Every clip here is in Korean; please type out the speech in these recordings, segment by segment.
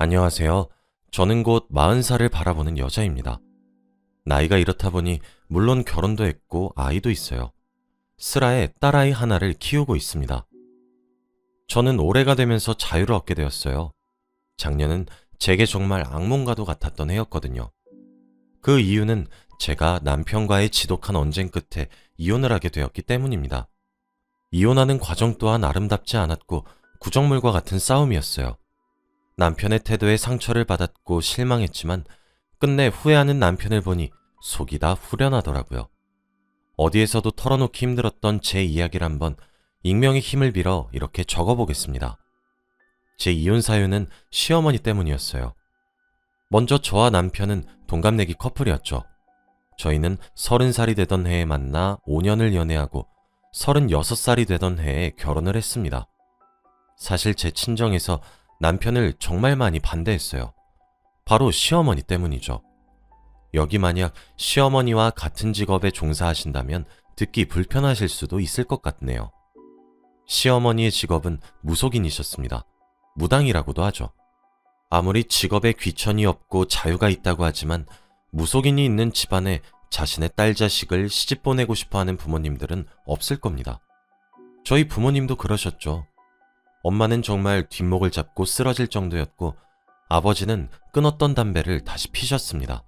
안녕하세요. 저는 곧 40살을 바라보는 여자입니다. 나이가 이렇다 보니 물론 결혼도 했고 아이도 있어요. 슬아의 딸아이 하나를 키우고 있습니다. 저는 올해가 되면서 자유를 얻게 되었어요. 작년은 제게 정말 악몽과도 같았던 해였거든요. 그 이유는 제가 남편과의 지독한 언쟁 끝에 이혼을 하게 되었기 때문입니다. 이혼하는 과정 또한 아름답지 않았고 구정물과 같은 싸움이었어요. 남편의 태도에 상처를 받았고 실망했지만 끝내 후회하는 남편을 보니 속이 다 후련하더라고요. 어디에서도 털어놓기 힘들었던 제 이야기를 한번 익명의 힘을 빌어 이렇게 적어보겠습니다. 제 이혼 사유는 시어머니 때문이었어요. 먼저 저와 남편은 동갑내기 커플이었죠. 저희는 30살이 되던 해에 만나 5년을 연애하고 36살이 되던 해에 결혼을 했습니다. 사실 제 친정에서 남편을 정말 많이 반대했어요. 바로 시어머니 때문이죠. 여기 만약 시어머니와 같은 직업에 종사하신다면 듣기 불편하실 수도 있을 것 같네요. 시어머니의 직업은 무속인이셨습니다. 무당이라고도 하죠. 아무리 직업에 귀천이 없고 자유가 있다고 하지만 무속인이 있는 집안에 자신의 딸 자식을 시집 보내고 싶어하는 부모님들은 없을 겁니다. 저희 부모님도 그러셨죠. 엄마는 정말 뒷목을 잡고 쓰러질 정도였고 아버지는 끊었던 담배를 다시 피셨습니다.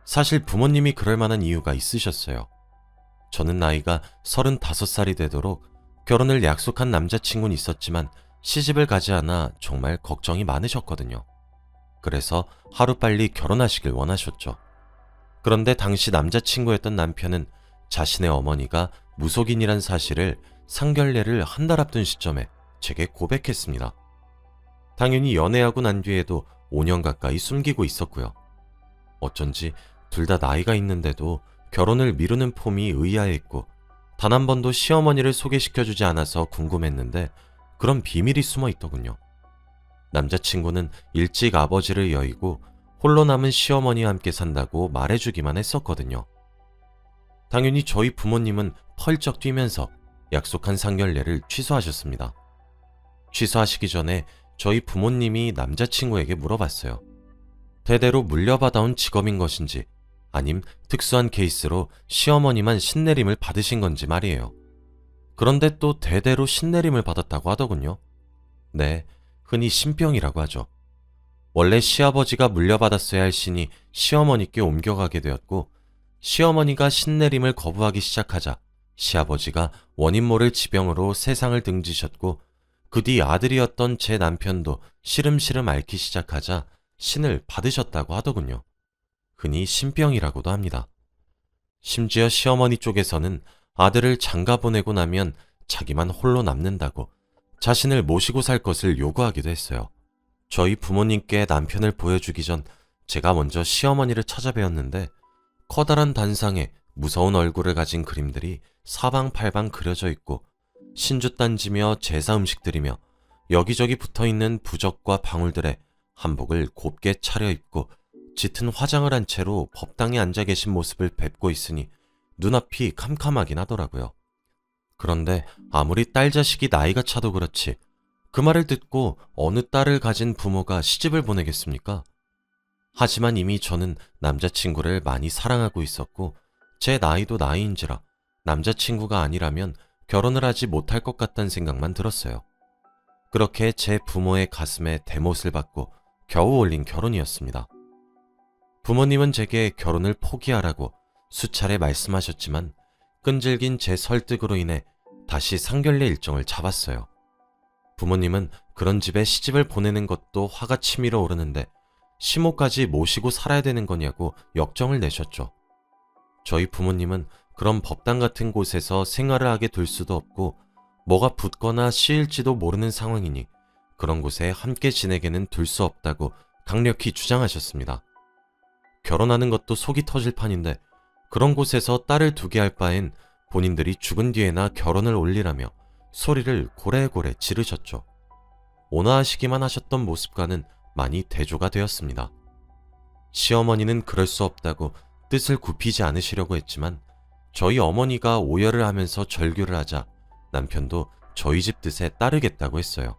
사실 부모님이 그럴 만한 이유가 있으셨어요. 저는 나이가 35살이 되도록 결혼을 약속한 남자친구는 있었지만 시집을 가지 않아 정말 걱정이 많으셨거든요. 그래서 하루빨리 결혼하시길 원하셨죠. 그런데 당시 남자친구였던 남편은 자신의 어머니가 무속인이란 사실을 상견례를 한 달 앞둔 시점에 제게 고백했습니다. 당연히 연애하고 난 뒤에도 5년 가까이 숨기고 있었고요. 어쩐지 둘 다 나이가 있는데도 결혼을 미루는 폼이 의아했고 단 한 번도 시어머니를 소개시켜주지 않아서 궁금했는데 그런 비밀이 숨어 있더군요. 남자친구는 일찍 아버지를 여의고 홀로 남은 시어머니와 함께 산다고 말해주기만 했었거든요. 당연히 저희 부모님은 펄쩍 뛰면서 약속한 상견례를 취소하셨습니다. 취소하시기 전에 저희 부모님이 남자친구에게 물어봤어요. 대대로 물려받아온 직업인 것인지 아님 특수한 케이스로 시어머니만 신내림을 받으신 건지 말이에요. 그런데 또 대대로 신내림을 받았다고 하더군요. 네, 흔히 신병이라고 하죠. 원래 시아버지가 물려받았어야 할 신이 시어머니께 옮겨가게 되었고 시어머니가 신내림을 거부하기 시작하자 시아버지가 원인 모를 지병으로 세상을 등지셨고 그 뒤 아들이었던 제 남편도 시름시름 앓기 시작하자 신을 받으셨다고 하더군요. 흔히 신병이라고도 합니다. 심지어 시어머니 쪽에서는 아들을 장가 보내고 나면 자기만 홀로 남는다고 자신을 모시고 살 것을 요구하기도 했어요. 저희 부모님께 남편을 보여주기 전 제가 먼저 시어머니를 찾아뵈었는데 커다란 단상에 무서운 얼굴을 가진 그림들이 사방팔방 그려져 있고 신주 딴지며 제사 음식들이며 여기저기 붙어있는 부적과 방울들에 한복을 곱게 차려입고 짙은 화장을 한 채로 법당에 앉아 계신 모습을 뵙고 있으니 눈앞이 캄캄하긴 하더라고요. 그런데 아무리 딸 자식이 나이가 차도 그렇지 그 말을 듣고 어느 딸을 가진 부모가 시집을 보내겠습니까? 하지만 이미 저는 남자친구를 많이 사랑하고 있었고 제 나이도 나이인지라 남자친구가 아니라면 결혼을 하지 못할 것 같다는 생각만 들었어요. 그렇게 제 부모의 가슴에 대못을 받고 겨우 올린 결혼이었습니다. 부모님은 제게 결혼을 포기하라고 수차례 말씀하셨지만 끈질긴 제 설득으로 인해 다시 상견례 일정을 잡았어요. 부모님은 그런 집에 시집을 보내는 것도 화가 치밀어 오르는데 시모까지 모시고 살아야 되는 거냐고 역정을 내셨죠. 저희 부모님은 그런 법당 같은 곳에서 생활을 하게 될 수도 없고 뭐가 붙거나 씌일지도 모르는 상황이니 그런 곳에 함께 지내게는 둘 수 없다고 강력히 주장하셨습니다. 결혼하는 것도 속이 터질 판인데 그런 곳에서 딸을 두게 할 바엔 본인들이 죽은 뒤에나 결혼을 올리라며 소리를 고래고래 지르셨죠. 온화하시기만 하셨던 모습과는 많이 대조가 되었습니다. 시어머니는 그럴 수 없다고 뜻을 굽히지 않으시려고 했지만 저희 어머니가 오열을 하면서 절규를 하자 남편도 저희 집 뜻에 따르겠다고 했어요.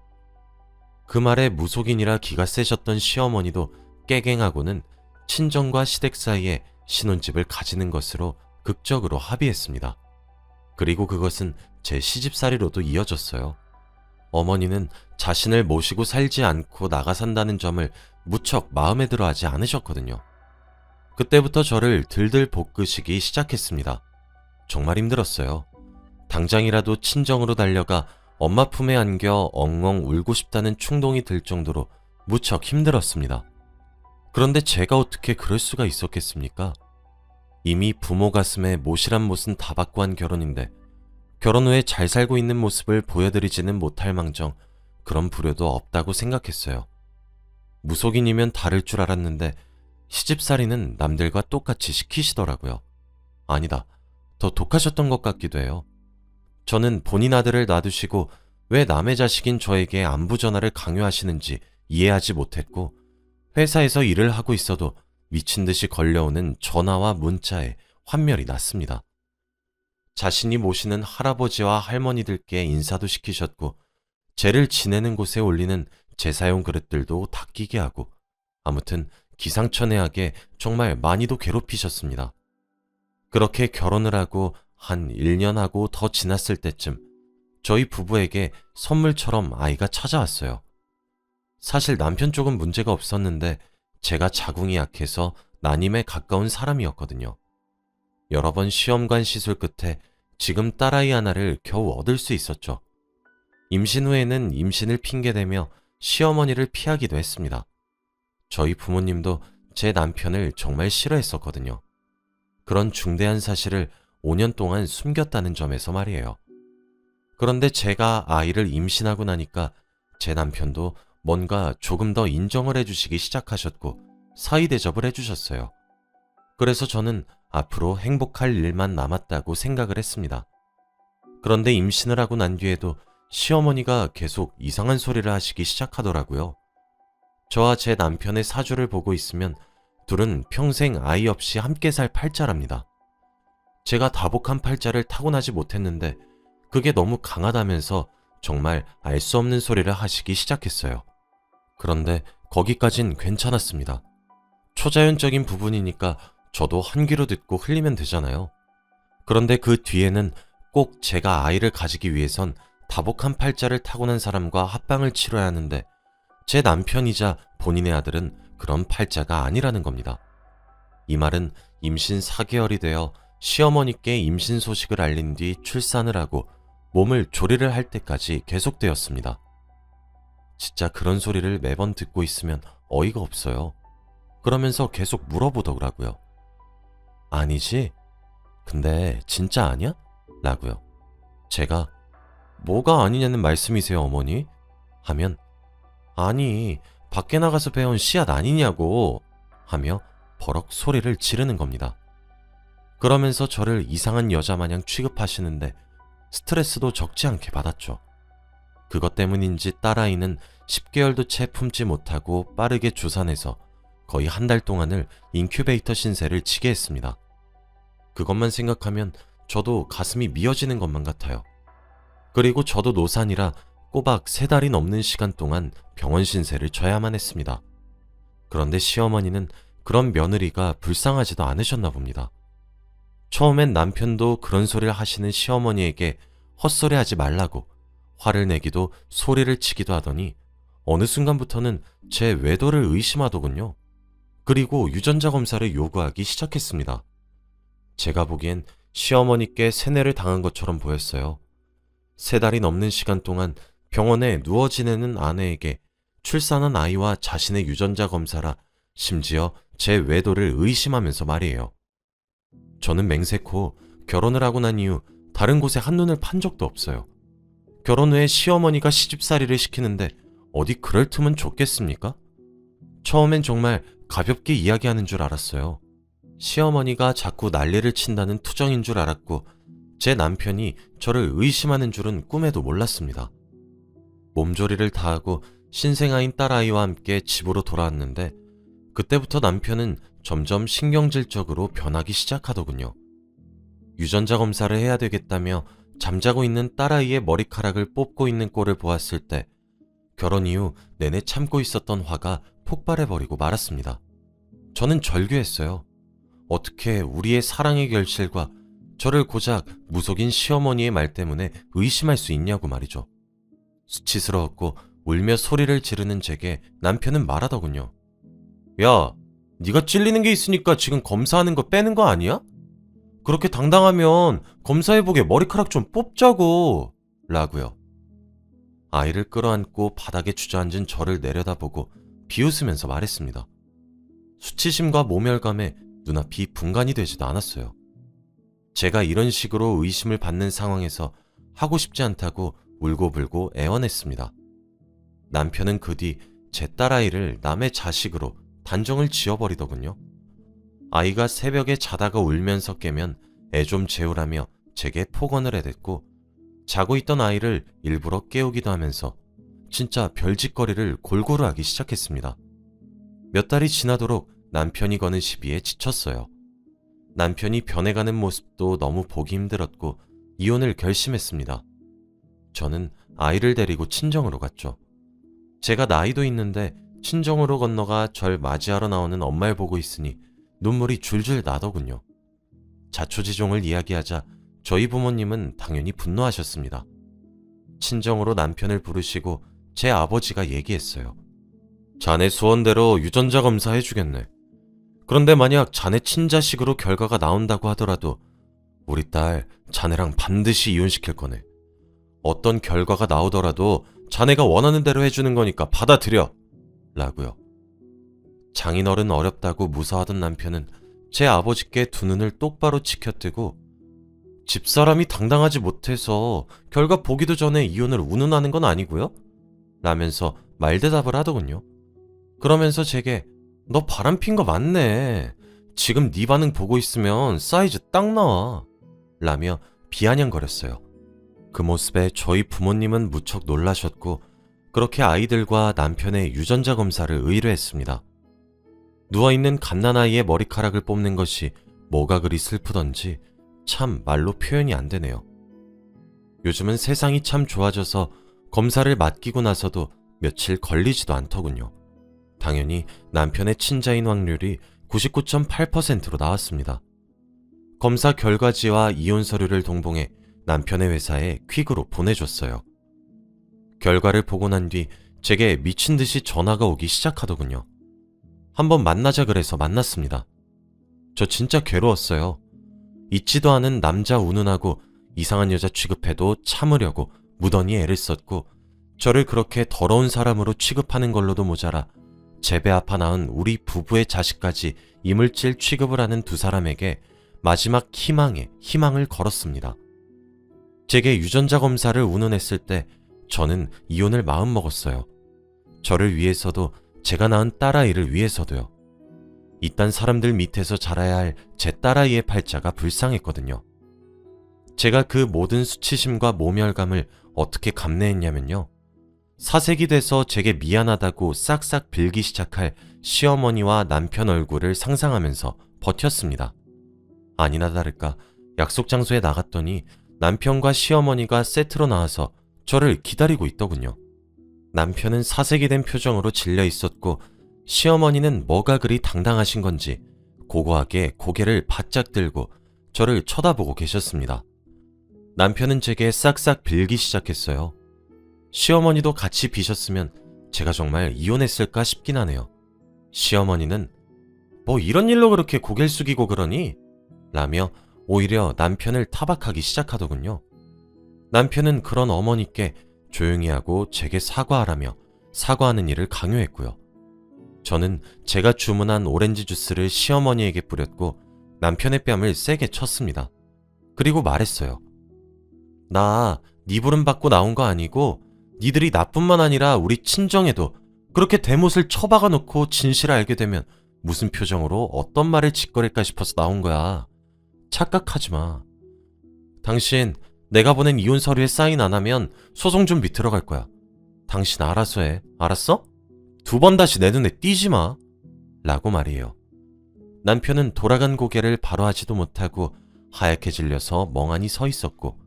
그 말에 무속인이라 기가 세셨던 시어머니도 깨갱하고는 친정과 시댁 사이에 신혼집을 가지는 것으로 극적으로 합의했습니다. 그리고 그것은 제 시집살이로도 이어졌어요. 어머니는 자신을 모시고 살지 않고 나가 산다는 점을 무척 마음에 들어 하지 않으셨거든요. 그때부터 저를 들들 볶으시기 시작했습니다. 정말 힘들었어요. 당장이라도 친정으로 달려가 엄마 품에 안겨 엉엉 울고 싶다는 충동이 들 정도로 무척 힘들었습니다. 그런데 제가 어떻게 그럴 수가 있었겠습니까? 이미 부모 가슴에 모시란 못은 다 받고 한 결혼인데 결혼 후에 잘 살고 있는 모습을 보여드리지는 못할 망정 그런 불효도 없다고 생각했어요. 무속인이면 다를 줄 알았는데 시집살이는 남들과 똑같이 시키시더라고요. 아니다, 더 독하셨던 것 같기도 해요. 저는 본인 아들을 놔두시고 왜 남의 자식인 저에게 안부 전화를 강요하시는지 이해하지 못했고 회사에서 일을 하고 있어도 미친 듯이 걸려오는 전화와 문자에 환멸이 났습니다. 자신이 모시는 할아버지와 할머니들께 인사도 시키셨고 제를 지내는 곳에 올리는 제사용 그릇들도 닦이게 하고 아무튼 기상천외하게 정말 많이도 괴롭히셨습니다. 그렇게 결혼을 하고 한 1년 하고 더 지났을 때쯤 저희 부부에게 선물처럼 아이가 찾아왔어요. 사실 남편 쪽은 문제가 없었는데 제가 자궁이 약해서 난임에 가까운 사람이었거든요. 여러 번 시험관 시술 끝에 지금 딸아이 하나를 겨우 얻을 수 있었죠. 임신 후에는 임신을 핑계대며 시어머니를 피하기도 했습니다. 저희 부모님도 제 남편을 정말 싫어했었거든요. 그런 중대한 사실을 5년 동안 숨겼다는 점에서 말이에요. 그런데 제가 아이를 임신하고 나니까 제 남편도 뭔가 조금 더 인정을 해주시기 시작하셨고 사이 대접을 해주셨어요. 그래서 저는 앞으로 행복할 일만 남았다고 생각을 했습니다. 그런데 임신을 하고 난 뒤에도 시어머니가 계속 이상한 소리를 하시기 시작하더라고요. 저와 제 남편의 사주를 보고 있으면 둘은 평생 아이 없이 함께 살 팔자랍니다. 제가 다복한 팔자를 타고나지 못했는데 그게 너무 강하다면서 정말 알 수 없는 소리를 하시기 시작했어요. 그런데 거기까진 괜찮았습니다. 초자연적인 부분이니까 저도 한 귀로 듣고 흘리면 되잖아요. 그런데 그 뒤에는 꼭 제가 아이를 가지기 위해선 다복한 팔자를 타고난 사람과 합방을 치러야 하는데 제 남편이자 본인의 아들은 그런 팔자가 아니라는 겁니다. 이 말은 임신 4개월이 되어 시어머니께 임신 소식을 알린 뒤 출산을 하고 몸을 조리를 할 때까지 계속되었습니다. 진짜 그런 소리를 매번 듣고 있으면 어이가 없어요. 그러면서 계속 물어보더라고요. 아니지? 근데 진짜 아니야? 라고요. 제가 뭐가 아니냐는 말씀이세요, 어머니? 하면 아니, 밖에 나가서 배운 씨앗 아니냐고 하며 버럭 소리를 지르는 겁니다. 그러면서 저를 이상한 여자 마냥 취급하시는데 스트레스도 적지 않게 받았죠. 그것 때문인지 딸아이는 10개월도 채 품지 못하고 빠르게 주산해서 거의 한 달 동안을 인큐베이터 신세를 지게 했습니다. 그것만 생각하면 저도 가슴이 미어지는 것만 같아요. 그리고 저도 노산이라 꼬박 3달이 넘는 시간 동안 병원 신세를 져야만 했습니다. 그런데 시어머니는 그런 며느리가 불쌍하지도 않으셨나 봅니다. 처음엔 남편도 그런 소리를 하시는 시어머니에게 헛소리하지 말라고 화를 내기도 소리를 치기도 하더니 어느 순간부터는 제 외도를 의심하더군요. 그리고 유전자 검사를 요구하기 시작했습니다. 제가 보기엔 시어머니께 세뇌를 당한 것처럼 보였어요. 3달이 넘는 시간 동안 병원에 누워 지내는 아내에게 출산한 아이와 자신의 유전자 검사라 심지어 제 외도를 의심하면서 말이에요. 저는 맹세코 결혼을 하고 난 이후 다른 곳에 한눈을 판 적도 없어요. 결혼 후에 시어머니가 시집살이를 시키는데 어디 그럴 틈은 줬겠습니까? 처음엔 정말 가볍게 이야기하는 줄 알았어요. 시어머니가 자꾸 난리를 친다는 투정인 줄 알았고 제 남편이 저를 의심하는 줄은 꿈에도 몰랐습니다. 몸조리를 다하고 신생아인 딸아이와 함께 집으로 돌아왔는데 그때부터 남편은 점점 신경질적으로 변하기 시작하더군요. 유전자 검사를 해야 되겠다며 잠자고 있는 딸아이의 머리카락을 뽑고 있는 꼴을 보았을 때 결혼 이후 내내 참고 있었던 화가 폭발해버리고 말았습니다. 저는 절규했어요. 어떻게 우리의 사랑의 결실과 저를 고작 무속인 시어머니의 말 때문에 의심할 수 있냐고 말이죠. 수치스러웠고 울며 소리를 지르는 제게 남편은 말하더군요. 야, 네가 찔리는 게 있으니까 지금 검사하는 거 빼는 거 아니야? 그렇게 당당하면 검사해보게 머리카락 좀 뽑자고 라고요. 아이를 끌어안고 바닥에 주저앉은 저를 내려다보고 비웃으면서 말했습니다. 수치심과 모멸감에 눈앞이 분간이 되지도 않았어요. 제가 이런 식으로 의심을 받는 상황에서 하고 싶지 않다고 울고불고 애원했습니다. 남편은 그 뒤 제 딸아이를 남의 자식으로 단정을 지어버리더군요. 아이가 새벽에 자다가 울면서 깨면 애 좀 재우라며 제게 폭언을 해댔고, 자고 있던 아이를 일부러 깨우기도 하면서 진짜 별짓거리를 골고루 하기 시작했습니다. 몇 달이 지나도록 남편이 거는 시비에 지쳤어요. 남편이 변해가는 모습도 너무 보기 힘들었고 이혼을 결심했습니다. 저는 아이를 데리고 친정으로 갔죠. 제가 나이도 있는데 친정으로 건너가 절 맞이하러 나오는 엄마를 보고 있으니 눈물이 줄줄 나더군요. 자초지종을 이야기하자 저희 부모님은 당연히 분노하셨습니다. 친정으로 남편을 부르시고 제 아버지가 얘기했어요. 자네 소원대로 유전자 검사해주겠네. 그런데 만약 자네 친자식으로 결과가 나온다고 하더라도 우리 딸 자네랑 반드시 이혼시킬 거네. 어떤 결과가 나오더라도 자네가 원하는 대로 해주는 거니까 받아들여 라고요. 장인어른 어렵다고 무서워하던 남편은 제 아버지께 두 눈을 똑바로 치켜뜨고 집사람이 당당하지 못해서 결과 보기도 전에 이혼을 운운하는 건 아니고요? 라면서 말대답을 하더군요. 그러면서 제게 너 바람핀 거 맞네. 지금 네 반응 보고 있으면 사이즈 딱 나와. 라며 비아냥거렸어요. 그 모습에 저희 부모님은 무척 놀라셨고 그렇게 아이들과 남편의 유전자 검사를 의뢰했습니다. 누워있는 갓난아이의 머리카락을 뽑는 것이 뭐가 그리 슬프던지 참 말로 표현이 안 되네요. 요즘은 세상이 참 좋아져서 검사를 맡기고 나서도 며칠 걸리지도 않더군요. 당연히 남편의 친자인 확률이 99.8%로 나왔습니다. 검사 결과지와 이혼 서류를 동봉해 남편의 회사에 퀵으로 보내줬어요. 결과를 보고 난 뒤 제게 미친 듯이 전화가 오기 시작하더군요. 한번 만나자 그래서 만났습니다. 저 진짜 괴로웠어요. 있지도 않은 남자 운운하고 이상한 여자 취급해도 참으려고 무던히 애를 썼고 저를 그렇게 더러운 사람으로 취급하는 걸로도 모자라 제 배 아파 낳은 우리 부부의 자식까지 이물질 취급을 하는 두 사람에게 마지막 희망을 걸었습니다. 제게 유전자 검사를 운운했을 때 저는 이혼을 마음먹었어요. 저를 위해서도 제가 낳은 딸아이를 위해서도요. 이딴 사람들 밑에서 자라야 할 제 딸아이의 팔자가 불쌍했거든요. 제가 그 모든 수치심과 모멸감을 어떻게 감내했냐면요. 사색이 돼서 제게 미안하다고 싹싹 빌기 시작할 시어머니와 남편 얼굴을 상상하면서 버텼습니다. 아니나 다를까 약속 장소에 나갔더니 남편과 시어머니가 세트로 나와서 저를 기다리고 있더군요. 남편은 사색이 된 표정으로 질려 있었고 시어머니는 뭐가 그리 당당하신 건지 고고하게 고개를 바짝 들고 저를 쳐다보고 계셨습니다. 남편은 제게 싹싹 빌기 시작했어요. 시어머니도 같이 비셨으면 제가 정말 이혼했을까 싶긴 하네요. 시어머니는 뭐 이런 일로 그렇게 고개를 숙이고 그러니? 라며 오히려 남편을 타박하기 시작하더군요. 남편은 그런 어머니께 조용히 하고 제게 사과하라며 사과하는 일을 강요했고요. 저는 제가 주문한 오렌지 주스를 시어머니에게 뿌렸고 남편의 뺨을 세게 쳤습니다. 그리고 말했어요. 나 네 부름 받고 나온 거 아니고 니들이 나뿐만 아니라 우리 친정에도 그렇게 대못을 처박아 놓고 진실을 알게 되면 무슨 표정으로 어떤 말을 짓거릴까 싶어서 나온 거야. 착각하지 마. 당신 내가 보낸 이혼 서류에 사인 안 하면 소송 준비 들어갈 거야. 당신 알아서 해. 알았어? 2번 다시 내 눈에 띄지 마. 라고 말이에요. 남편은 돌아간 고개를 바로 하지도 못하고 하얗게 질려서 멍하니 서 있었고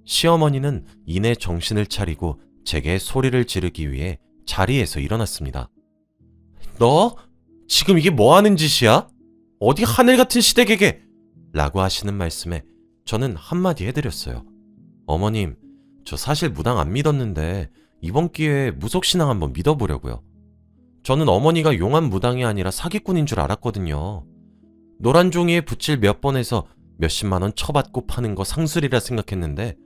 시어머니는 이내 정신을 차리고 제게 소리를 지르기 위해 자리에서 일어났습니다. 너? 지금 이게 뭐 하는 짓이야? 어디 하늘 같은 시댁에게! 라고 하시는 말씀에 저는 한마디 해드렸어요. 어머님, 저 사실 무당 안 믿었는데 이번 기회에 무속신앙 한번 믿어보려고요. 저는 어머니가 용한 무당이 아니라 사기꾼인 줄 알았거든요. 노란 종이에 붓질 몇 번 해서 몇십만 원 쳐받고 파는 거 상술이라 생각했는데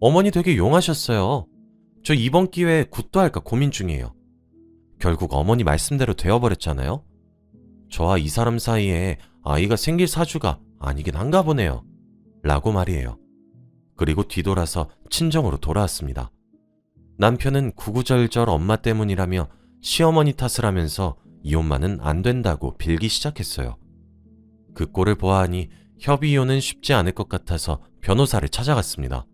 어머니 되게 용하셨어요. 저 이번 기회에 굿도 할까 고민 중이에요. 결국 어머니 말씀대로 되어버렸잖아요. 저와 이 사람 사이에 아이가 생길 사주가 아니긴 한가 보네요. 라고 말이에요. 그리고 뒤돌아서 친정으로 돌아왔습니다. 남편은 구구절절 엄마 때문이라며 시어머니 탓을 하면서 이혼만은 안 된다고 빌기 시작했어요. 그 꼴을 보아하니 협의 이혼은 쉽지 않을 것 같아서 변호사를 찾아갔습니다.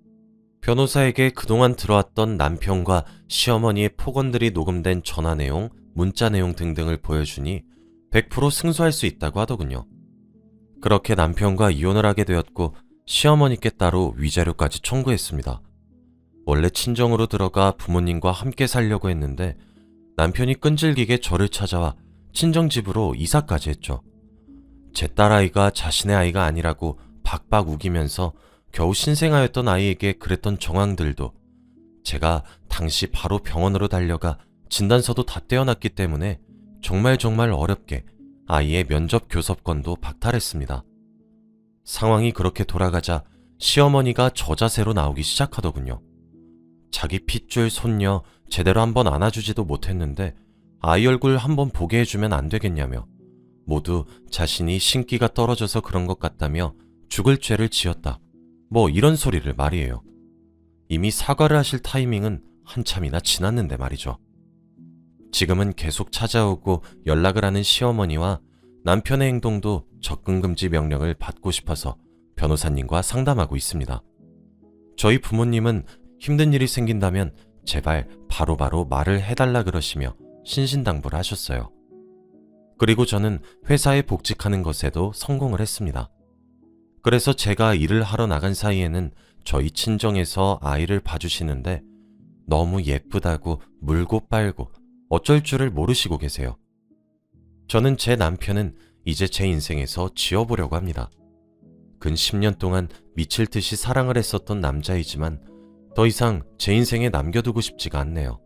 변호사에게 그동안 들어왔던 남편과 시어머니의 폭언들이 녹음된 전화 내용, 문자 내용 등등을 보여주니 100% 승소할 수 있다고 하더군요. 그렇게 남편과 이혼을 하게 되었고 시어머니께 따로 위자료까지 청구했습니다. 원래 친정으로 들어가 부모님과 함께 살려고 했는데 남편이 끈질기게 저를 찾아와 친정집으로 이사까지 했죠. 제 딸아이가 자신의 아이가 아니라고 박박 우기면서 겨우 신생아였던 아이에게 그랬던 정황들도 제가 당시 바로 병원으로 달려가 진단서도 다 떼어놨기 때문에 정말 어렵게 아이의 면접 교섭권도 박탈했습니다. 상황이 그렇게 돌아가자 시어머니가 저자세로 나오기 시작하더군요. 자기 핏줄 손녀 제대로 한번 안아주지도 못했는데 아이 얼굴 한번 보게 해주면 안 되겠냐며 모두 자신이 신기가 떨어져서 그런 것 같다며 죽을 죄를 지었다. 뭐 이런 소리를 말이에요. 이미 사과를 하실 타이밍은 한참이나 지났는데 말이죠. 지금은 계속 찾아오고 연락을 하는 시어머니와 남편의 행동도 접근금지 명령을 받고 싶어서 변호사님과 상담하고 있습니다. 저희 부모님은 힘든 일이 생긴다면 제발 바로바로 말을 해달라 그러시며 신신당부를 하셨어요. 그리고 저는 회사에 복직하는 것에도 성공을 했습니다. 그래서 제가 일을 하러 나간 사이에는 저희 친정에서 아이를 봐주시는데 너무 예쁘다고 물고 빨고 어쩔 줄을 모르시고 계세요. 저는 제 남편은 이제 제 인생에서 지워보려고 합니다. 근 10년 동안 미칠 듯이 사랑을 했었던 남자이지만 더 이상 제 인생에 남겨두고 싶지가 않네요.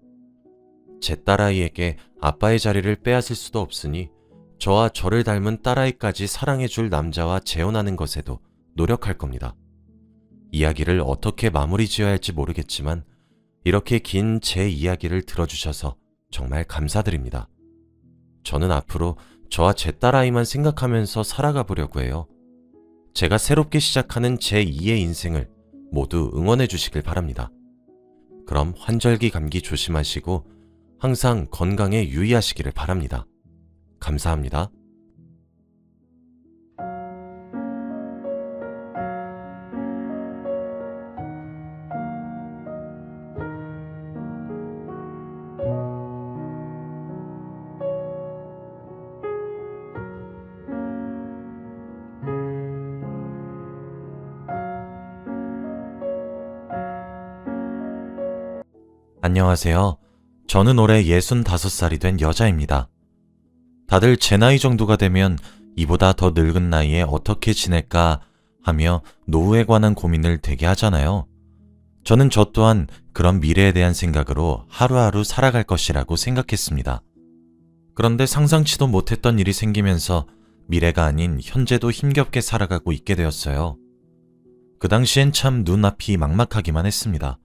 제 딸아이에게 아빠의 자리를 빼앗을 수도 없으니 저와 저를 닮은 딸아이까지 사랑해줄 남자와 재혼하는 것에도 노력할 겁니다. 이야기를 어떻게 마무리 지어야 할지 모르겠지만 이렇게 긴 제 이야기를 들어주셔서 정말 감사드립니다. 저는 앞으로 저와 제 딸아이만 생각하면서 살아가 보려고 해요. 제가 새롭게 시작하는 제2의 인생을 모두 응원해 주시길 바랍니다. 그럼 환절기 감기 조심하시고 항상 건강에 유의하시기를 바랍니다. 감사합니다. 안녕하세요. 저는 올해 65살이 된 여자입니다. 다들 제 나이 정도가 되면 이보다 더 늙은 나이에 어떻게 지낼까 하며 노후에 관한 고민을 되게 하잖아요. 저는 저 또한 그런 미래에 대한 생각으로 하루하루 살아갈 것이라고 생각했습니다. 그런데 상상치도 못했던 일이 생기면서 미래가 아닌 현재도 힘겹게 살아가고 있게 되었어요. 그 당시엔 참 눈앞이 막막하기만 했습니다.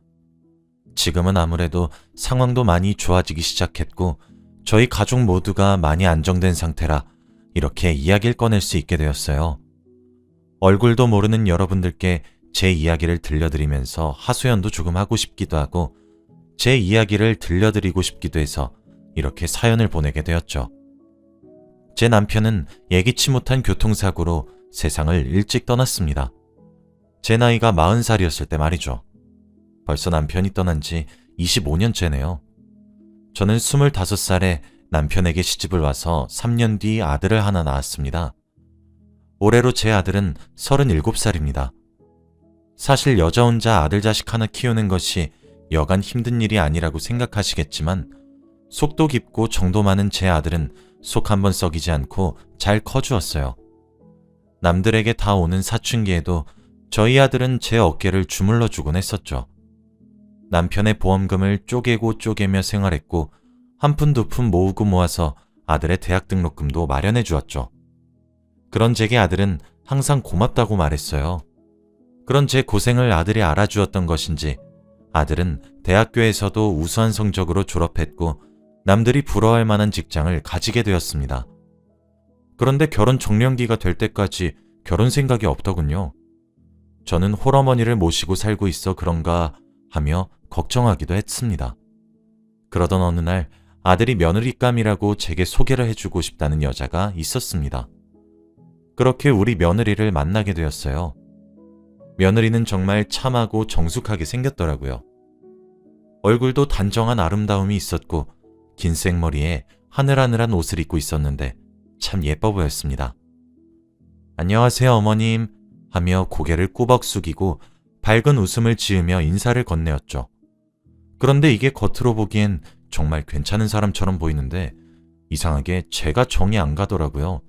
지금은 아무래도 상황도 많이 좋아지기 시작했고 저희 가족 모두가 많이 안정된 상태라 이렇게 이야기를 꺼낼 수 있게 되었어요. 얼굴도 모르는 여러분들께 제 이야기를 들려드리면서 하소연도 조금 하고 싶기도 하고 제 이야기를 들려드리고 싶기도 해서 이렇게 사연을 보내게 되었죠. 제 남편은 예기치 못한 교통사고로 세상을 일찍 떠났습니다. 제 나이가 40살이었을 때 말이죠. 벌써 남편이 떠난 지 25년째네요. 저는 25살에 남편에게 시집을 와서 3년 뒤 아들을 하나 낳았습니다. 올해로 제 아들은 37살입니다. 사실 여자 혼자 아들 자식 하나 키우는 것이 여간 힘든 일이 아니라고 생각하시겠지만 속도 깊고 정도 많은 제 아들은 속 한번 썩이지 않고 잘 커주었어요. 남들에게 다 오는 사춘기에도 저희 아들은 제 어깨를 주물러 주곤 했었죠. 남편의 보험금을 쪼개고 쪼개며 생활했고 한 푼 두 푼 모으고 모아서 아들의 대학 등록금도 마련해 주었죠. 그런 제게 아들은 항상 고맙다고 말했어요. 그런 제 고생을 아들이 알아주었던 것인지 아들은 대학교에서도 우수한 성적으로 졸업했고 남들이 부러워할 만한 직장을 가지게 되었습니다. 그런데 결혼 적령기가 될 때까지 결혼 생각이 없더군요. 저는 홀어머니를 모시고 살고 있어 그런가 하며 걱정하기도 했습니다. 그러던 어느 날 아들이 며느리감이라고 제게 소개를 해주고 싶다는 여자가 있었습니다. 그렇게 우리 며느리를 만나게 되었어요. 며느리는 정말 참하고 정숙하게 생겼더라고요. 얼굴도 단정한 아름다움이 있었고 긴 생머리에 하늘하늘한 옷을 입고 있었는데 참 예뻐 보였습니다. 안녕하세요 어머님 하며 고개를 꾸벅 숙이고 밝은 웃음을 지으며 인사를 건네었죠. 그런데 이게 겉으로 보기엔 정말 괜찮은 사람처럼 보이는데 이상하게 제가 정이 안 가더라고요.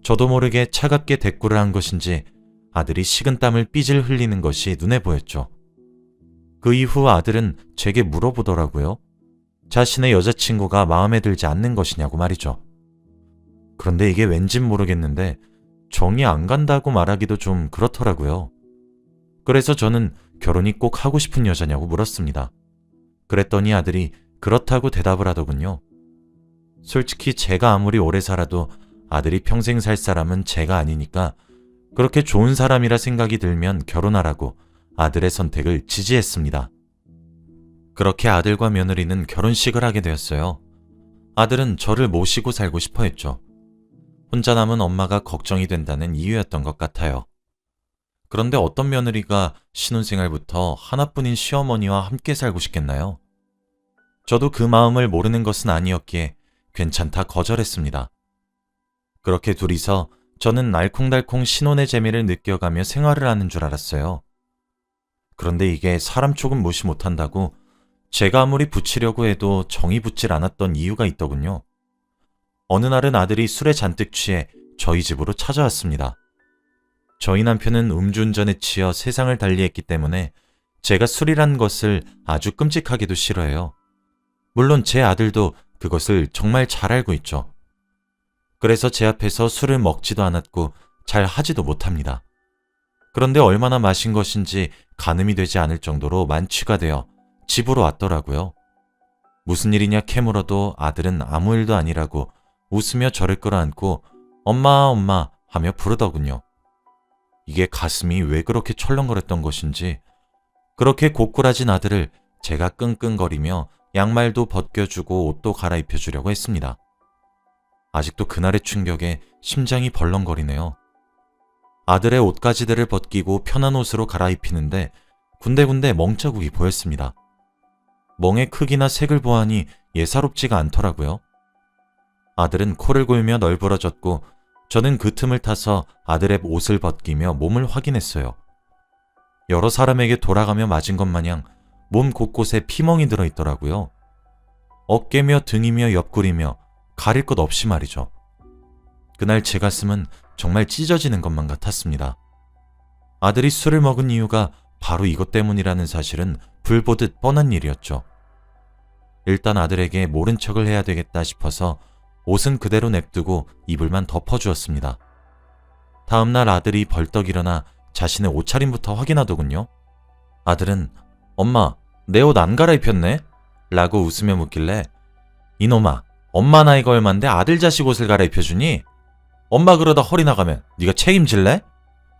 저도 모르게 차갑게 대꾸를 한 것인지 아들이 식은땀을 삐질 흘리는 것이 눈에 보였죠. 그 이후 아들은 제게 물어보더라고요. 자신의 여자친구가 마음에 들지 않는 것이냐고 말이죠. 그런데 이게 왠진 모르겠는데 정이 안 간다고 말하기도 좀 그렇더라고요. 그래서 저는 결혼이 꼭 하고 싶은 여자냐고 물었습니다. 그랬더니 아들이 그렇다고 대답을 하더군요. 솔직히 제가 아무리 오래 살아도 아들이 평생 살 사람은 제가 아니니까 그렇게 좋은 사람이라 생각이 들면 결혼하라고 아들의 선택을 지지했습니다. 그렇게 아들과 며느리는 결혼식을 하게 되었어요. 아들은 저를 모시고 살고 싶어 했죠. 혼자 남은 엄마가 걱정이 된다는 이유였던 것 같아요. 그런데 어떤 며느리가 신혼생활부터 하나뿐인 시어머니와 함께 살고 싶겠나요? 저도 그 마음을 모르는 것은 아니었기에 괜찮다 거절했습니다. 그렇게 둘이서 저는 알콩달콩 신혼의 재미를 느껴가며 생활을 하는 줄 알았어요. 그런데 이게 사람 조금 무시 못한다고 제가 아무리 붙이려고 해도 정이 붙질 않았던 이유가 있더군요. 어느 날은 아들이 술에 잔뜩 취해 저희 집으로 찾아왔습니다. 저희 남편은 음주운전에 치여 세상을 달리했기 때문에 제가 술이란 것을 아주 끔찍하게도 싫어해요. 물론 제 아들도 그것을 정말 잘 알고 있죠. 그래서 제 앞에서 술을 먹지도 않았고 잘 하지도 못합니다. 그런데 얼마나 마신 것인지 가늠이 되지 않을 정도로 만취가 되어 집으로 왔더라고요. 무슨 일이냐 캐물어도 아들은 아무 일도 아니라고 웃으며 저를 끌어안고 엄마 엄마 하며 부르더군요. 이게 가슴이 왜 그렇게 철렁거렸던 것인지 그렇게 고꾸라진 아들을 제가 끙끙거리며 양말도 벗겨주고 옷도 갈아입혀주려고 했습니다. 아직도 그날의 충격에 심장이 벌렁거리네요. 아들의 옷가지들을 벗기고 편한 옷으로 갈아입히는데 군데군데 멍자국이 보였습니다. 멍의 크기나 색을 보아하니 예사롭지가 않더라고요. 아들은 코를 골며 널브러졌고 저는 그 틈을 타서 아들의 옷을 벗기며 몸을 확인했어요. 여러 사람에게 돌아가며 맞은 것 마냥 몸 곳곳에 피멍이 들어있더라고요. 어깨며 등이며 옆구리며 가릴 것 없이 말이죠. 그날 제 가슴은 정말 찢어지는 것만 같았습니다. 아들이 술을 먹은 이유가 바로 이것 때문이라는 사실은 불보듯 뻔한 일이었죠. 일단 아들에게 모른 척을 해야 되겠다 싶어서 옷은 그대로 냅두고 이불만 덮어주었습니다. 다음날 아들이 벌떡 일어나 자신의 옷차림부터 확인하더군요. 아들은 엄마, 내 옷 안 갈아입혔네? 라고 웃으며 묻길래 이놈아, 엄마 나이가 얼만데 아들 자식 옷을 갈아입혀주니? 엄마 그러다 허리 나가면 네가 책임질래?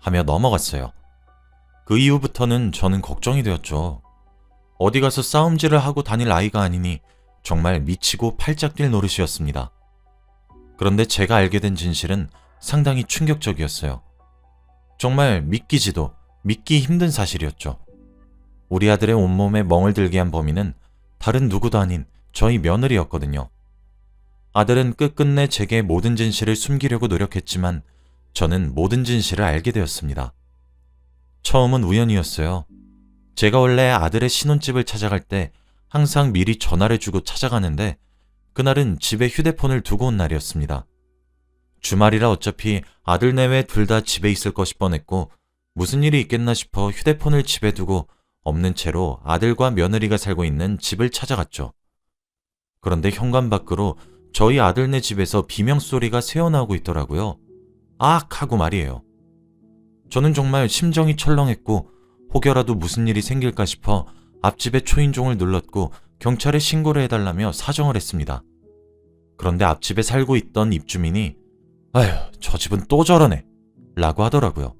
하며 넘어갔어요. 그 이후부터는 저는 걱정이 되었죠. 어디 가서 싸움질을 하고 다닐 아이가 아니니 정말 미치고 팔짝 뛸 노릇이었습니다. 그런데 제가 알게 된 진실은 상당히 충격적이었어요. 정말 믿기지도 믿기 힘든 사실이었죠. 우리 아들의 온몸에 멍을 들게 한 범인은 다른 누구도 아닌 저희 며느리였거든요. 아들은 끝끝내 제게 모든 진실을 숨기려고 노력했지만 저는 모든 진실을 알게 되었습니다. 처음은 우연이었어요. 제가 원래 아들의 신혼집을 찾아갈 때 항상 미리 전화를 주고 찾아가는데 그날은 집에 휴대폰을 두고 온 날이었습니다. 주말이라 어차피 아들 내외 둘 다 집에 있을 것이 뻔했고 무슨 일이 있겠나 싶어 휴대폰을 집에 두고 없는 채로 아들과 며느리가 살고 있는 집을 찾아갔죠. 그런데 현관 밖으로 저희 아들네 집에서 비명소리가 새어나오고 있더라고요. 악! 하고 말이에요. 저는 정말 심정이 철렁했고 혹여라도 무슨 일이 생길까 싶어 앞집의 초인종을 눌렀고 경찰에 신고를 해달라며 사정을 했습니다. 그런데 앞집에 살고 있던 입주민이 아휴, 저 집은 또 저러네 라고 하더라고요.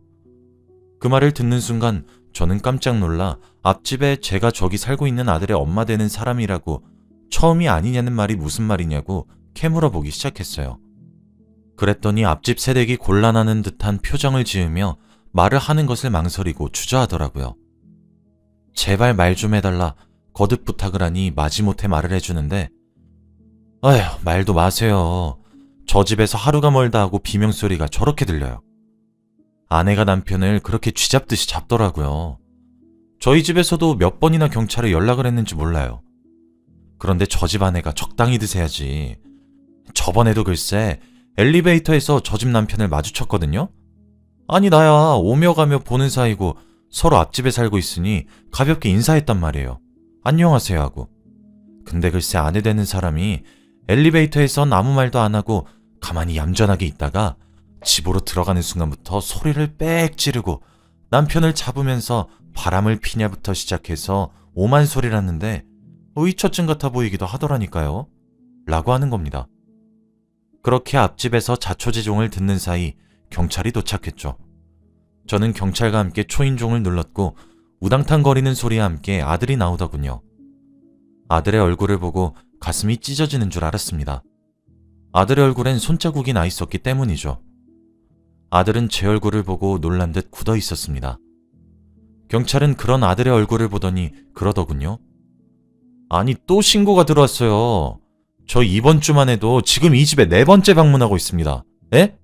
그 말을 듣는 순간 저는 깜짝 놀라 앞집에 제가 저기 살고 있는 아들의 엄마 되는 사람이라고 처음이 아니냐는 말이 무슨 말이냐고 캐물어 보기 시작했어요. 그랬더니 앞집 새댁이 곤란하는 듯한 표정을 지으며 말을 하는 것을 망설이고 주저하더라고요. 제발 말 좀 해달라 거듭 부탁을 하니 마지못해 말을 해주는데 아휴, 말도 마세요. 저 집에서 하루가 멀다 하고 비명소리가 저렇게 들려요. 아내가 남편을 그렇게 쥐잡듯이 잡더라고요. 저희 집에서도 몇 번이나 경찰에 연락을 했는지 몰라요. 그런데 저 집 아내가 적당히 드세야지. 저번에도 글쎄 엘리베이터에서 저 집 남편을 마주쳤거든요. 아니 나야 오며 가며 보는 사이고 서로 앞집에 살고 있으니 가볍게 인사했단 말이에요. 안녕하세요 하고. 근데 글쎄 아내 되는 사람이 엘리베이터에선 아무 말도 안 하고 가만히 얌전하게 있다가 집으로 들어가는 순간부터 소리를 빽 지르고 남편을 잡으면서 바람을 피냐부터 시작해서 오만 소리를 하는데 의처증 같아 보이기도 하더라니까요. 라고 하는 겁니다. 그렇게 앞집에서 자초지종을 듣는 사이 경찰이 도착했죠. 저는 경찰과 함께 초인종을 눌렀고 우당탕거리는 소리와 함께 아들이 나오더군요. 아들의 얼굴을 보고 가슴이 찢어지는 줄 알았습니다. 아들의 얼굴엔 손자국이 나 있었기 때문이죠. 아들은 제 얼굴을 보고 놀란 듯 굳어 있었습니다. 경찰은 그런 아들의 얼굴을 보더니 그러더군요. 아니 또 신고가 들어왔어요. 저 이번 주만 해도 지금 이 집에 4번째 방문하고 있습니다. 에?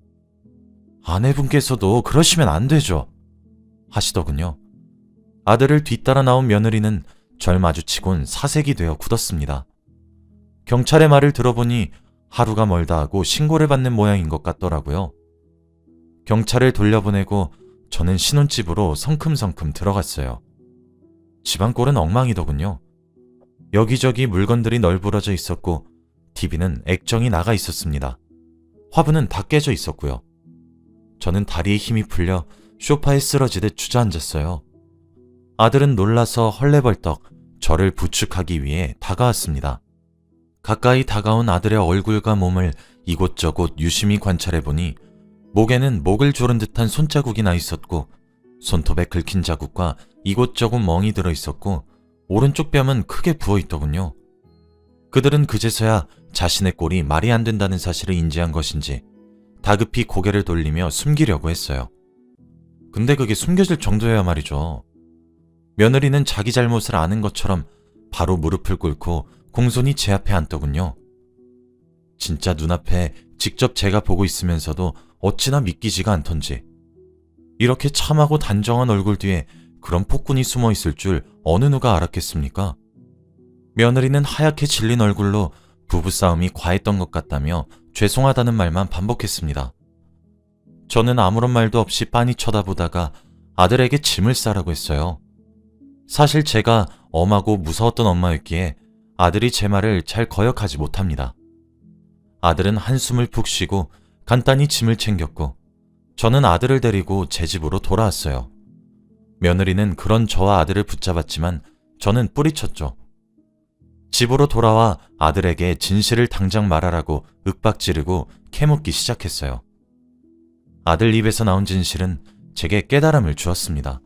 아내분께서도 그러시면 안 되죠. 하시더군요. 아들을 뒤따라 나온 며느리는 절 마주치곤 사색이 되어 굳었습니다. 경찰의 말을 들어보니 하루가 멀다 하고 신고를 받는 모양인 것 같더라고요. 경찰을 돌려보내고 저는 신혼집으로 성큼성큼 들어갔어요. 집안 꼴은 엉망이더군요. 여기저기 물건들이 널브러져 있었고 TV는 액정이 나가 있었습니다. 화분은 다 깨져 있었고요. 저는 다리에 힘이 풀려 소파에 쓰러지듯 주저앉았어요. 아들은 놀라서 헐레벌떡 저를 부축하기 위해 다가왔습니다. 가까이 다가온 아들의 얼굴과 몸을 이곳저곳 유심히 관찰해보니 목에는 목을 조른 듯한 손자국이 나 있었고 손톱에 긁힌 자국과 이곳저곳 멍이 들어있었고 오른쪽 뺨은 크게 부어있더군요. 그들은 그제서야 자신의 꼴이 말이 안 된다는 사실을 인지한 것인지 다급히 고개를 돌리며 숨기려고 했어요. 근데 그게 숨겨질 정도여야 말이죠. 며느리는 자기 잘못을 아는 것처럼 바로 무릎을 꿇고 공손히 제 앞에 앉더군요. 진짜 눈앞에 직접 제가 보고 있으면서도 어찌나 믿기지가 않던지. 이렇게 참하고 단정한 얼굴 뒤에 그런 폭군이 숨어 있을 줄 어느 누가 알았겠습니까? 며느리는 하얗게 질린 얼굴로 부부싸움이 과했던 것 같다며 죄송하다는 말만 반복했습니다. 저는 아무런 말도 없이 빤히 쳐다보다가 아들에게 짐을 싸라고 했어요. 사실 제가 엄하고 무서웠던 엄마였기에 아들이 제 말을 잘 거역하지 못합니다. 아들은 한숨을 푹 쉬고 간단히 짐을 챙겼고 저는 아들을 데리고 제 집으로 돌아왔어요. 며느리는 그런 저와 아들을 붙잡았지만 저는 뿌리쳤죠. 집으로 돌아와 아들에게 진실을 당장 말하라고 윽박지르고 캐묻기 시작했어요. 아들 입에서 나온 진실은 제게 깨달음을 주었습니다.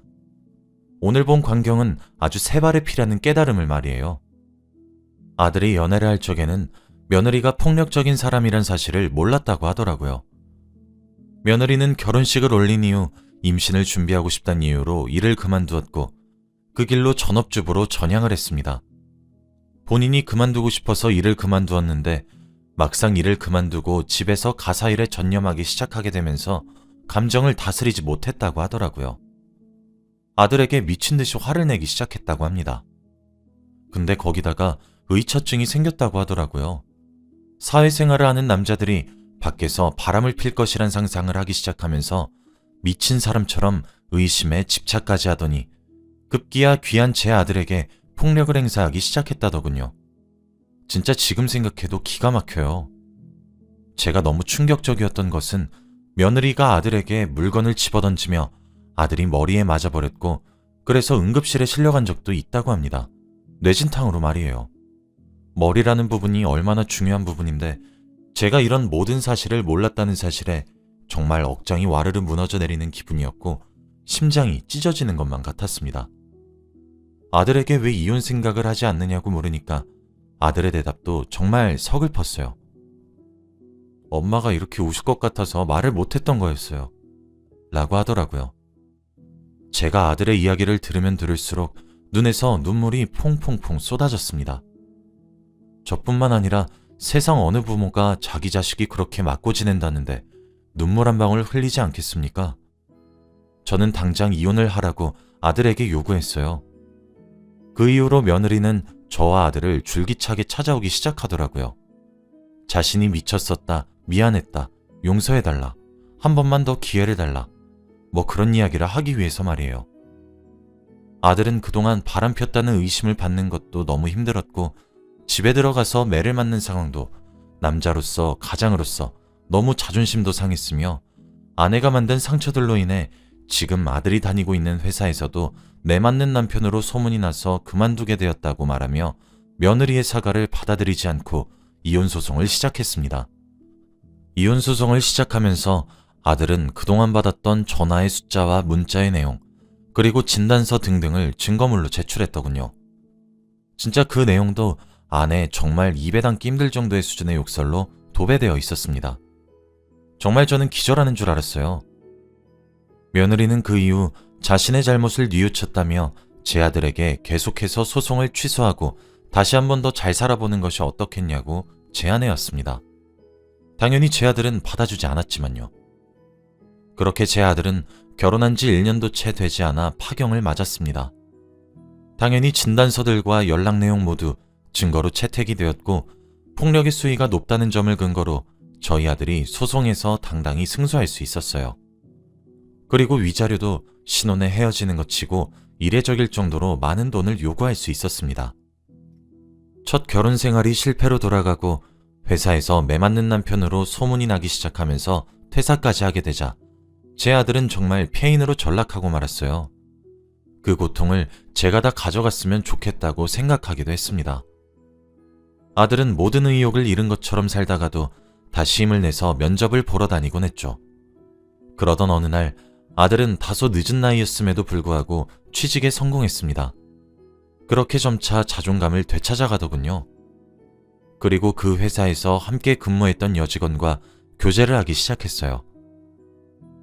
오늘 본 광경은 아주 세발에 피라는 깨달음을 말이에요. 아들이 연애를 할 적에는 며느리가 폭력적인 사람이란 사실을 몰랐다고 하더라고요. 며느리는 결혼식을 올린 이후 임신을 준비하고 싶다는 이유로 일을 그만두었고 그 길로 전업주부로 전향을 했습니다. 본인이 그만두고 싶어서 일을 그만두었는데 막상 일을 그만두고 집에서 가사일에 전념하기 시작하게 되면서 감정을 다스리지 못했다고 하더라고요. 아들에게 미친 듯이 화를 내기 시작했다고 합니다. 근데 거기다가 의처증이 생겼다고 하더라고요. 사회생활을 하는 남자들이 밖에서 바람을 필 것이란 상상을 하기 시작하면서 미친 사람처럼 의심에 집착까지 하더니 급기야 귀한 제 아들에게 폭력을 행사하기 시작했다더군요. 진짜 지금 생각해도 기가 막혀요. 제가 너무 충격적이었던 것은 며느리가 아들에게 물건을 집어던지며 아들이 머리에 맞아버렸고 그래서 응급실에 실려간 적도 있다고 합니다. 뇌진탕으로 말이에요. 머리라는 부분이 얼마나 중요한 부분인데 제가 이런 모든 사실을 몰랐다는 사실에 정말 억장이 와르르 무너져 내리는 기분이었고 심장이 찢어지는 것만 같았습니다. 아들에게 왜 이혼 생각을 하지 않느냐고 물으니까 아들의 대답도 정말 서글펐어요. 엄마가 이렇게 우실 것 같아서 말을 못했던 거였어요. 라고 하더라고요. 제가 아들의 이야기를 들으면 들을수록 눈에서 눈물이 퐁퐁퐁 쏟아졌습니다. 저뿐만 아니라 세상 어느 부모가 자기 자식이 그렇게 맞고 지낸다는데 눈물 한 방울 흘리지 않겠습니까? 저는 당장 이혼을 하라고 아들에게 요구했어요. 그 이후로 며느리는 저와 아들을 줄기차게 찾아오기 시작하더라고요. 자신이 미쳤었다, 미안했다, 용서해달라, 한 번만 더 기회를 달라, 뭐 그런 이야기를 하기 위해서 말이에요. 아들은 그동안 바람 폈다는 의심을 받는 것도 너무 힘들었고 집에 들어가서 매를 맞는 상황도 남자로서 가장으로서 너무 자존심도 상했으며 아내가 만든 상처들로 인해 지금 아들이 다니고 있는 회사에서도 매 맞는 남편으로 소문이 나서 그만두게 되었다고 말하며 며느리의 사과를 받아들이지 않고 이혼소송을 시작했습니다. 이혼소송을 시작하면서 아들은 그동안 받았던 전화의 숫자와 문자의 내용, 그리고 진단서 등등을 증거물로 제출했더군요. 진짜 그 내용도 아내 정말 입에 담기 힘들 정도의 수준의 욕설로 도배되어 있었습니다. 정말 저는 기절하는 줄 알았어요. 며느리는 그 이후 자신의 잘못을 뉘우쳤다며 제 아들에게 계속해서 소송을 취소하고 다시 한 번 더 잘 살아보는 것이 어떻겠냐고 제안해왔습니다. 당연히 제 아들은 받아주지 않았지만요. 그렇게 제 아들은 결혼한 지 1년도 채 되지 않아 파경을 맞았습니다. 당연히 진단서들과 연락 내용 모두 증거로 채택이 되었고 폭력의 수위가 높다는 점을 근거로 저희 아들이 소송에서 당당히 승소할 수 있었어요. 그리고 위자료도 신혼에 헤어지는 것 치고 이례적일 정도로 많은 돈을 요구할 수 있었습니다. 첫 결혼 생활이 실패로 돌아가고 회사에서 매 맞는 남편으로 소문이 나기 시작하면서 퇴사까지 하게 되자 제 아들은 정말 폐인으로 전락하고 말았어요. 그 고통을 제가 다 가져갔으면 좋겠다고 생각하기도 했습니다. 아들은 모든 의욕을 잃은 것처럼 살다가도 다시 힘을 내서 면접을 보러 다니곤 했죠. 그러던 어느 날 아들은 다소 늦은 나이였음에도 불구하고 취직에 성공했습니다. 그렇게 점차 자존감을 되찾아가더군요. 그리고 그 회사에서 함께 근무했던 여직원과 교제를 하기 시작했어요.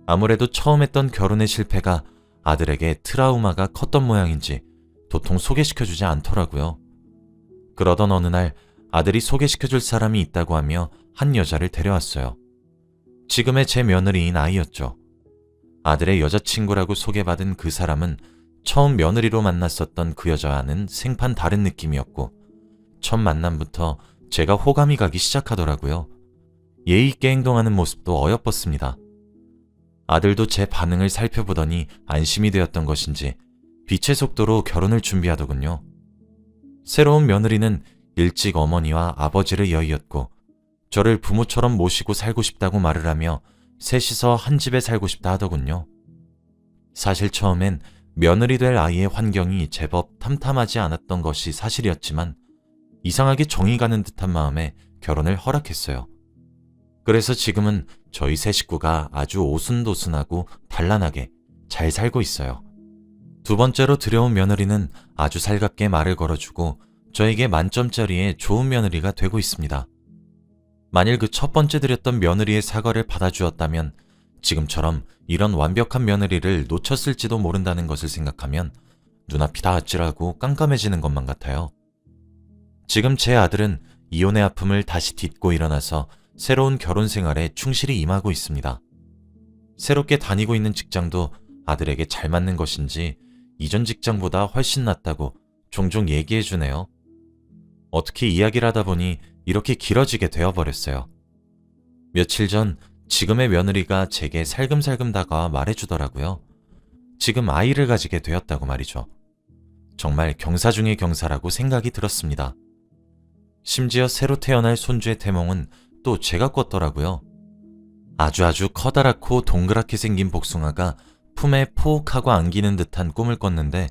아무래도 처음 했던 결혼의 실패가 아들에게 트라우마가 컸던 모양인지 도통 소개시켜주지 않더라고요. 그러던 어느 날 아들이 소개시켜줄 사람이 있다고 하며 한 여자를 데려왔어요. 지금의 제 며느리인 아이였죠. 아들의 여자친구라고 소개받은 그 사람은 처음 며느리로 만났었던 그 여자와는 생판 다른 느낌이었고 첫 만남부터 제가 호감이 가기 시작하더라고요. 예의 있게 행동하는 모습도 어여뻤습니다. 아들도 제 반응을 살펴보더니 안심이 되었던 것인지 빛의 속도로 결혼을 준비하더군요. 새로운 며느리는 일찍 어머니와 아버지를 여의었고 저를 부모처럼 모시고 살고 싶다고 말을 하며 셋이서 한 집에 살고 싶다 하더군요. 사실 처음엔 며느리 될 아이의 환경이 제법 탐탐하지 않았던 것이 사실이었지만 이상하게 정이 가는 듯한 마음에 결혼을 허락했어요. 그래서 지금은 저희 세 식구가 아주 오순도순하고 단란하게 잘 살고 있어요. 두 번째로 들여온 며느리는 아주 살갑게 말을 걸어주고 저에게 만점짜리의 좋은 며느리가 되고 있습니다. 만일 그 첫 번째 드렸던 며느리의 사과를 받아주었다면 지금처럼 이런 완벽한 며느리를 놓쳤을지도 모른다는 것을 생각하면 눈앞이 다 아찔하고 깜깜해지는 것만 같아요. 지금 제 아들은 이혼의 아픔을 다시 딛고 일어나서 새로운 결혼 생활에 충실히 임하고 있습니다. 새롭게 다니고 있는 직장도 아들에게 잘 맞는 것인지 이전 직장보다 훨씬 낫다고 종종 얘기해 주네요. 어떻게 이야기를 하다 보니 이렇게 길어지게 되어버렸어요. 며칠 전 지금의 며느리가 제게 살금살금 다가와 말해주더라고요. 지금 아이를 가지게 되었다고 말이죠. 정말 경사 중의 경사라고 생각이 들었습니다. 심지어 새로 태어날 손주의 태몽은 또 제가 꿨더라고요. 아주 커다랗고 동그랗게 생긴 복숭아가 품에 포옥하고 안기는 듯한 꿈을 꿨는데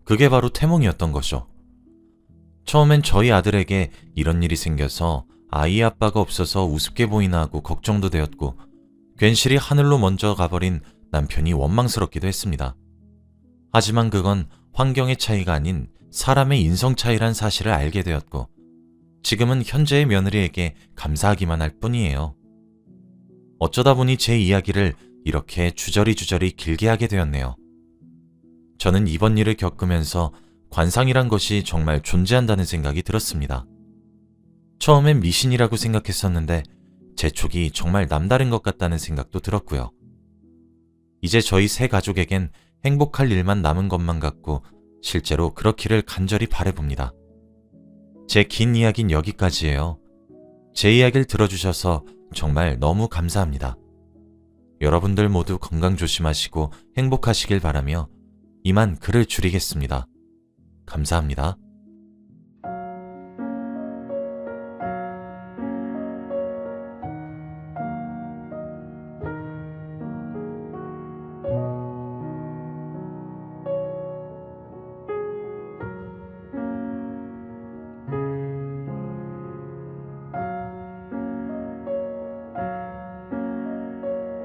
그게 바로 태몽이었던 거죠. 처음엔 저희 아들에게 이런 일이 생겨서 아이 아빠가 없어서 우습게 보이나 하고 걱정도 되었고 괜시리 하늘로 먼저 가버린 남편이 원망스럽기도 했습니다. 하지만 그건 환경의 차이가 아닌 사람의 인성 차이란 사실을 알게 되었고 지금은 현재의 며느리에게 감사하기만 할 뿐이에요. 어쩌다 보니 제 이야기를 이렇게 주저리 길게 하게 되었네요. 저는 이번 일을 겪으면서 관상이란 것이 정말 존재한다는 생각이 들었습니다. 처음엔 미신이라고 생각했었는데 제 촉이 정말 남다른 것 같다는 생각도 들었고요. 이제 저희 세 가족에겐 행복할 일만 남은 것만 같고 실제로 그렇기를 간절히 바라봅니다. 제 긴 이야기는 여기까지예요. 제 이야기를 들어주셔서 정말 너무 감사합니다. 여러분들 모두 건강 조심하시고 행복하시길 바라며 이만 글을 줄이겠습니다. 감사합니다.